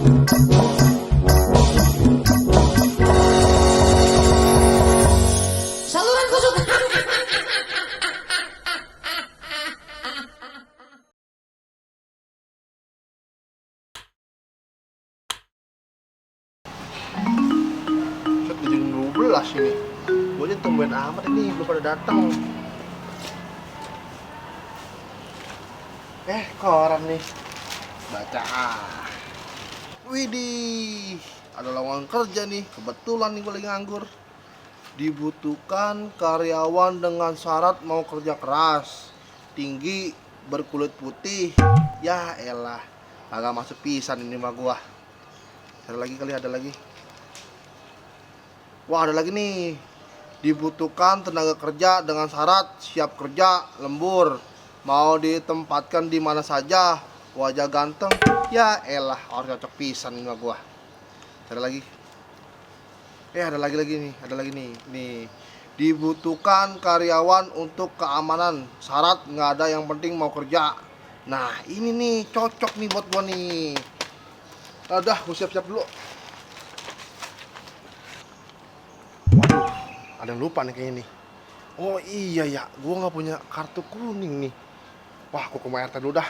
Saluran kesukaan. Set jam 12 ini. Gue aja tumben amat ini belum pada datang. Koran nih. Baca. Widih, ada lowongan kerja nih. Kebetulan nih gue lagi nganggur. Dibutuhkan karyawan dengan syarat mau kerja keras, tinggi, berkulit putih. Ya elah, agak masuk pisan ini mah gua. Ada lagi kali, ada lagi. Wah, ada lagi nih. Dibutuhkan tenaga kerja dengan syarat siap kerja, lembur, mau ditempatkan di mana saja, wajah ganteng. Ya elah, harus cocok pisan ini mah gua. Ada lagi. Ada lagi nih, ada lagi nih. Nih, dibutuhkan karyawan untuk keamanan. Syarat nggak ada, yang penting mau kerja. Nah, ini nih cocok nih buat gua nih. Udah, gua siap-siap dulu. Waduh, ada yang lupa nih kayaknya nih. Oh iya ya, gua nggak punya kartu kuning nih. Wah, gua ke RT dulu dah.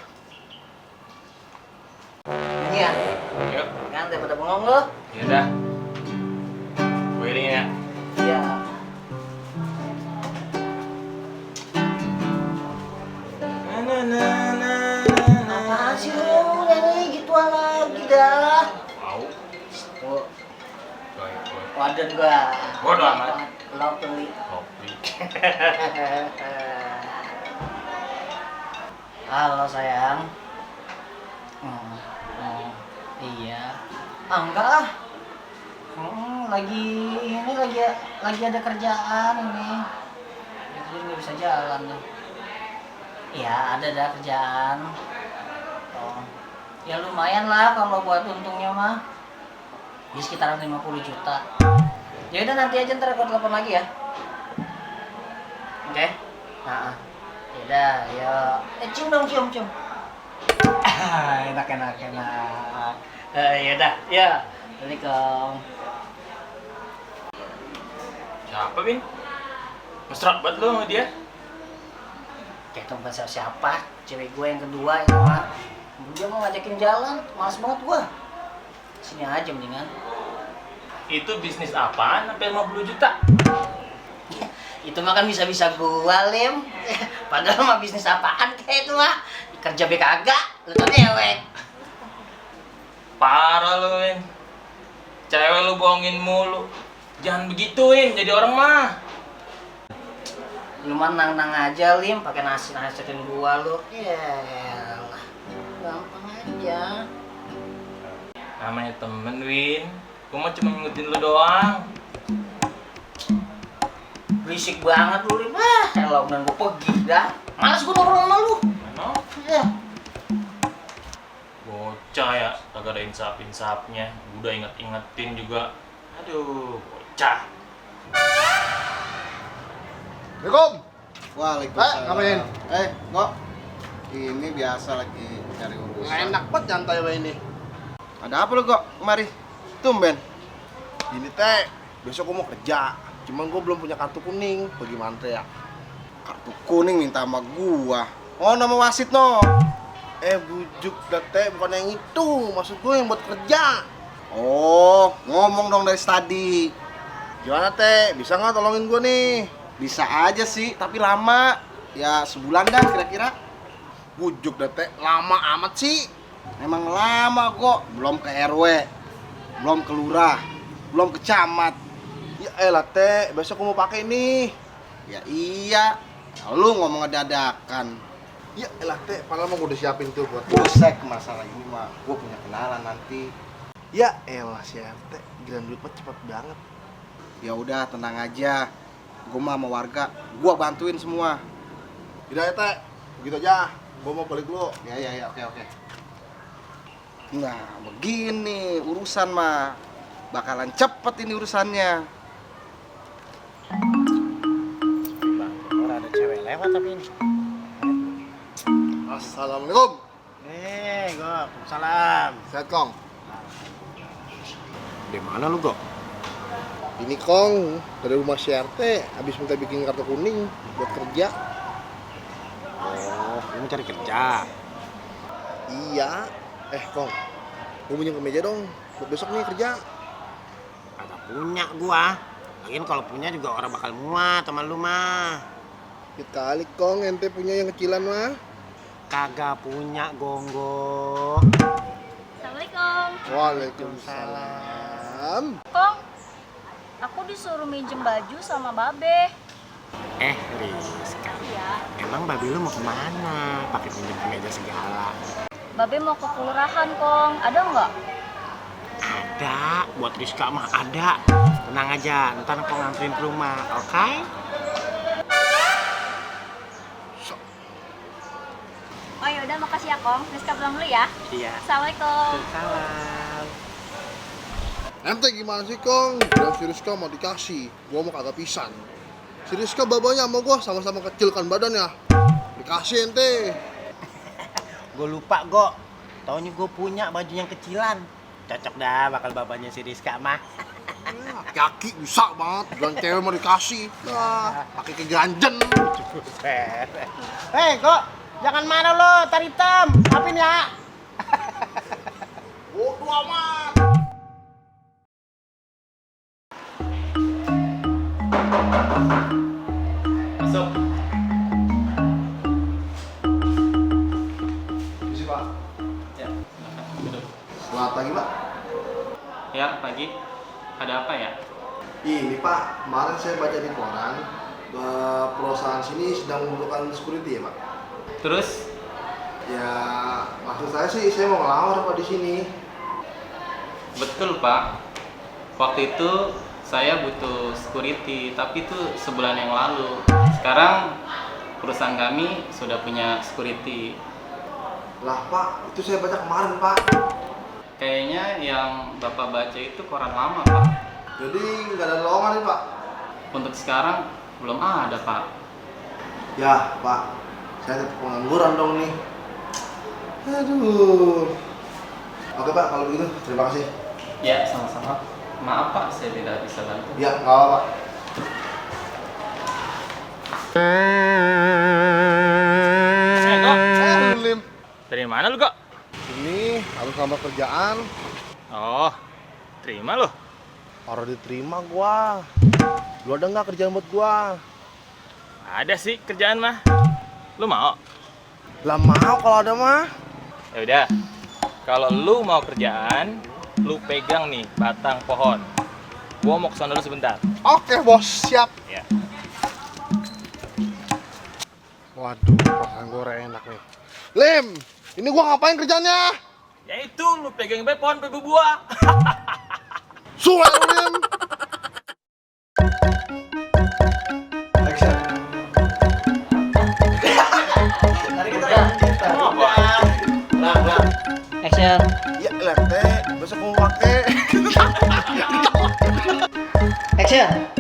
Iya. Yuk. Kan daripada bengong lo. Ya udah. Gue iringin ya. Iya. Apaan sih lu nyanyi gituan lagi dah? Mau. Oh, Gue. waduh gua. Bodo amat. Lo beli. Kopi. Halo sayang. Iya. Enggak ah. Lagi ada kerjaan ini. Jadi nggak bisa jalan nih. Iya, ada kerjaan. Oh. Ya lumayan lah kalau buat untungnya mah. Di sekitaran 50 juta. Ya udah, nanti aja ntar aku telepon lagi ya. Oke? Nah. Yaudah, ya. Cium dong, cium. Enak. Yaudah, ya. Assalamualaikum. Siapa, Bin? Mesra banget lo sama dia. Kayak itu bukan siapa, cewek gue yang kedua itu mah. Dia mau ngajakin jalan, males banget gue. Sini aja mendingan. Itu bisnis apaan sampai 50 juta? Itu mah kan bisa-bisa gua, Lim. Padahal mah bisnis apaan kayak itu mah. Kerja be kagak, lu tuh dewek. Parah lo, Bin. Cewek lu bohongin mulu. Jangan begituin jadi orang mah. Lu mah nang-nang aja, Lim, pakai nasihatin gua lu. Yaelah. Gampang aja. Namanya temen, Win. Gue mah cuma ngingetin lu doang. Berisik banget lu, Lim. Elah, udah gua pergi dah. Males gua nongkrong sama lu. Mana? Ya. Bocah ya, kagak ada insaf-insafnya. Udah inget-ingetin juga. Aduh, bocah. Assalamualaikum. Waalaikumsalam. Ngapain? Kok ini biasa lagi cari urusan. Nggak enak banget nyantai sama ini. Ada apa lu kok kemari? Tumben. Ini teh, besok gua mau kerja. Cuman gua belum punya kartu kuning. Bagaimana teh ya? Kartu kuning minta sama gua. Oh, nama wasit no. Bujuk dah teh, bukan yang itu. Maksud gua yang buat kerja. Oh, ngomong dong dari tadi. Gimana teh? Bisa nggak tolongin gua nih? Bisa aja sih, tapi lama. Ya sebulan dah kira-kira. Bujuk dah teh, lama amat sih. Emang lama kok. Belum ke RW, belum ke lurah, belum ke camat. Ya elah teh, besok gua mau pakai nih. Ya iya. Lu ngomong dadakan. Ya elah teh, padahal mau udah siapin tuh buat Busek masalah ini mah. Gua punya kenalan nanti. Ya elah si RT, gila duit mah cepet banget. Ya udah, tenang aja. Gua mah sama warga, gua bantuin semua. Udah ya teh, begitu aja. Gua mau balik dulu. Ya, oke. Nah, begini urusan mah. Bakalan cepet ini urusannya. Orang ada cewek lewat tapi ini. Assalamualaikum. Waalaikumsalam. Sehat Kong? Di mana lu, Go? Ini Kong, dari rumah si RT, habis minta bikin kartu kuning buat kerja. Oh, lu mau cari kerja? Iya. Kong, gue punya kemeja dong, buat besok nih kerja. Kagak punya gua. Lagian kalau punya juga orang bakal muat sama lu mah. Kali Kong, ente punya yang kecilan mah. Kagak punya, Gonggo. Assalamualaikum. Waalaikumsalam. Kong, aku disuruh minjem baju sama Babe. Rizka, Iya. emang babi lu mau kemana? Pakai pinjam kemeja segala. Babe mau ke kelurahan, Kong. Ada nggak? Ada, buat Rizka mah ada. Tenang aja, ntar aku nganterin ke rumah, oke? Oh yaudah, makasih ya, Kong. Rizka pulang dulu ya. Iya. Assalamualaikum. Salam. Ente gimana sih Kong? Bilang si Rizka mau dikasih, gua mau kagak pisan. Si Rizka babanya sama gua sama-sama kecil kan badannya. Dikasih ente. Gue lupa, Go. Taunya gue punya baju yang kecilan. Cocok dah bakal babanya si Rizka mah. Kaki bisa banget, bilang cewek mau dikasih. Nah, pakai keganjen. Hei, Go. Jangan mana lo, tar hitam. Maafin ya. Bodo amat. Masuk. Misi Pak. Ya, silakan duduk. Selamat pagi Pak. Ya, pagi. Ada apa ya? Ini Pak, kemarin saya baca di koran, perusahaan sini sedang membutuhkan security ya Pak. Terus? Ya, maksud saya sih saya mau ngelamar Pak di sini. Betul, Pak. Waktu itu saya butuh security, tapi itu sebulan yang lalu. Sekarang perusahaan kami sudah punya security. Lah Pak, itu saya baca kemarin Pak. Kayaknya yang Bapak baca itu koran lama, Pak. Jadi nggak ada lowongan nih Pak. Untuk sekarang belum ada, Pak. Ya Pak, saya tetap pengangguran dong nih. Aduh. Oke Pak, kalau begitu terima kasih. Ya, sama-sama. Maaf, Pak, saya tidak bisa bantu. Ya, nggak apa-apa. Lim. Dari mana lu, kok? Ini harus nambah kerjaan. Oh, terima loh. Harus diterima gua. Lu ada nggak kerjaan buat gua? Ada sih kerjaan mah. Lu mau? Lah mau kalau ada mah. Ya udah. Kalau lu mau kerjaan, lu pegang nih batang pohon. Gua mau kesana dulu sebentar. Oke bos, siap. Ya. Waduh, perasaan gua enak nih. Lim, ini gua ngapain kerjanya? Ya itu, lu pegang baik pohon bebu buah. Suara lu, Lim. Action. Tadi kita ya. Action. Ya, lete, besok mau pakai. Action.